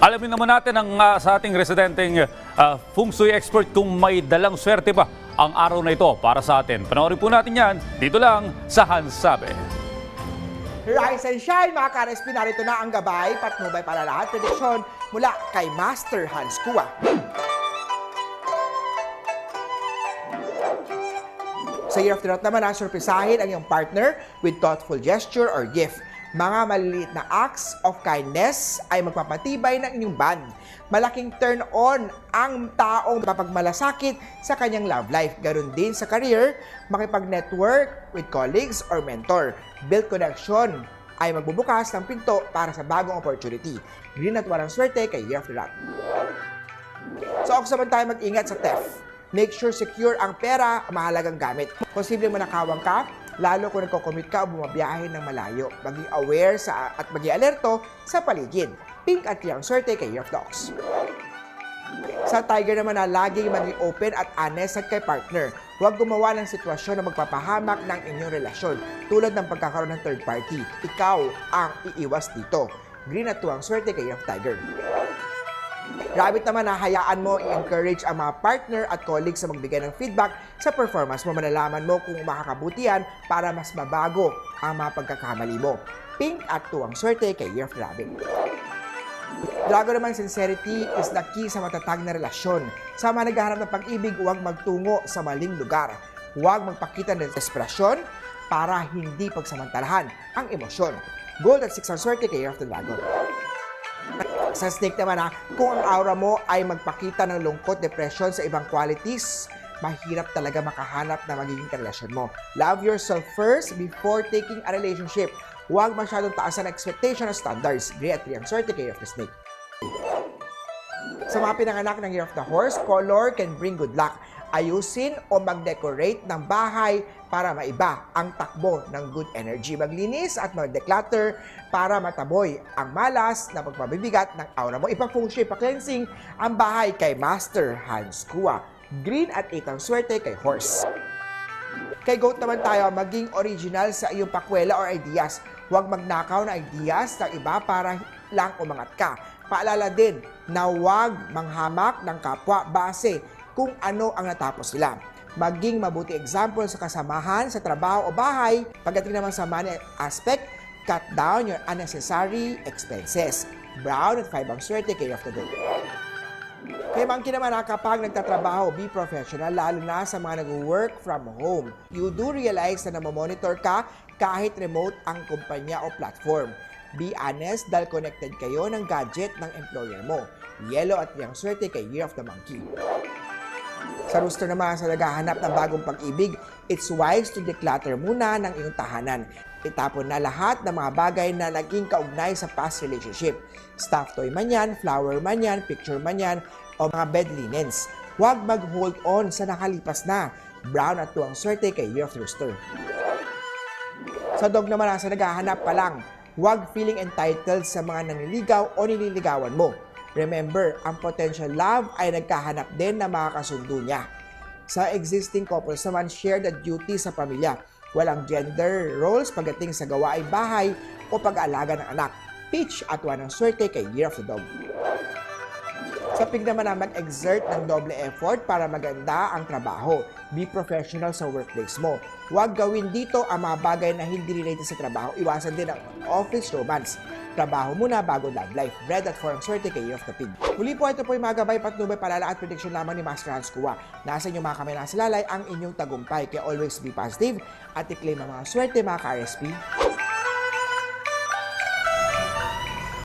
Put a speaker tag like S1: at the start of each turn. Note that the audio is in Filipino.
S1: Alamin naman natin sa ating residenteng feng shui expert kung may dalang swerte ba ang araw na ito para sa atin. Panoorin po natin yan dito lang sa Hans Sabi.
S2: Rise and shine mga ka-RSP, narito na ang gabay, patnubay para lahat, prediksyon mula kay Master Hans Kua. Sa Year of the Rat naman, surprisahin ang iyong partner with thoughtful gesture or gift. Mga maliliit na acts of kindness ay magpapatibay ng inyong bond. Malaking turn on ang taong mapagmalasakit sa kanyang love life. Ganon din sa career, makipag-network with colleagues or mentor. Build connection ay magbubukas ng pinto para sa bagong opportunity. Green at walang swerte kay Year of the Rat. So, ako naman tayo mag-ingat sa theft. Make sure secure ang pera, mahalagang gamit. Posibleng manakawang ka, lalo kung nagko-commute ka o bumabiyahe ng malayo. Maging aware at maging alerto sa paligid. Pink at yung swerte kay Year of Dogs. Sa Tiger naman na laging maging open at honest at kay partner. Huwag gumawa ng sitwasyon na magpapahamak ng inyong relasyon tulad ng pagkakaroon ng third party. Ikaw ang iiwas dito. Green at tuwang swerte kay Year of Tiger. Rabbit naman, hayaan mo i-encourage ang mga partner at colleagues na magbigay ng feedback sa performance mo. Manalaman mo kung makakabuti yan para mas mabago ang mga pagkakamali mo. Pink at tuwang swerte kay Year of Rabbit. Dragon naman, sincerity is the key sa matatag na relasyon. Sa mga naghahanap ng pag-ibig, huwag magtungo sa maling lugar. Huwag magpakita ng desperasyon para hindi pagsamantalahan ang emosyon. Gold at 6 ang swerte kay Year of the Dragon. Sa Snake naman, kung ang aura mo ay magpakita ng lungkot, depression sa ibang qualities, mahirap talaga makahanap na magiging relasyon mo. Love yourself first before taking a relationship. Huwag masyadong taasan ang expectation at standards. Gray at 3 ang swerte kay Year of the Snake. Sa mga pinanganak ng Year of the Horse, color can bring good luck. Ayusin o mag-decorate ng bahay para maiba ang takbo ng good energy. Maglinis at mag-declutter para mataboy ang malas na pagpabibigat ng aura mo. Ipag-feng shui, pa-cleansing ang bahay kay Master Hans Kua. Green at 8 ang swerte kay Horse. Kay Goat naman tayo, maging original sa iyong pakwela or ideas. Huwag magnakaw na ideas ng iba para lang umangat ka. Paalala din na huwag manghamak ng kapwa base kung ano ang natapos nila. Maging mabuti example sa kasamahan, sa trabaho o bahay. Pagdating naman sa money aspect, cut down your unnecessary expenses. Brown at 5 ang swerte kay Year of the Goat. Kay Monkey naman, kapag nagtatrabaho, be professional, lalo na sa mga nag-work from home. You do realize na namamonitor ka kahit remote ang kumpanya o platform. Be honest dahil connected kayo ng gadget ng employer mo. Yellow at 3 ang swerte kay Year of the Monkey. Sa Rooster naman, sa naghahanap ng bagong pag-ibig, it's wise to declutter muna ng iyong tahanan. Itapon na lahat ng mga bagay na naging kaugnay sa past relationship. Stuffed toy man yan, flower man yan, picture man yan, o mga bed linens. Huwag mag-hold on sa nakalipas na. Brown at 2 ang swerte kay Year of the Rooster. Sa Dog naman, sa naghahanap pa lang, huwag feeling entitled sa mga naniligaw o nililigawan mo. Remember, ang potential love ay nagkahanap din na makakasundo niya. Sa existing couples naman, share the duty sa pamilya. Walang gender roles pagdating sa gawaing bahay o pag-aalaga ng anak. Peach at 1 ang swerte kay Year of the Dog. Sa Pig naman, mag-exert ng doble effort para maganda ang trabaho. Be professional sa workplace mo. Huwag gawin dito ang mga bagay na hindi related sa trabaho. Iwasan din ang office romance. Trabaho muna bago love life. Bread at 4 ang swerte kay Year of the Pig. Muli po, ito po yung mga gabay, patnubay, palala at prediction lamang ni Master Hans Kua. Nasa inyong mga kamay, nasa lalay ang inyong tagumpay. Kaya always be positive at i-claim ang mga swerte, mga ka-RSP.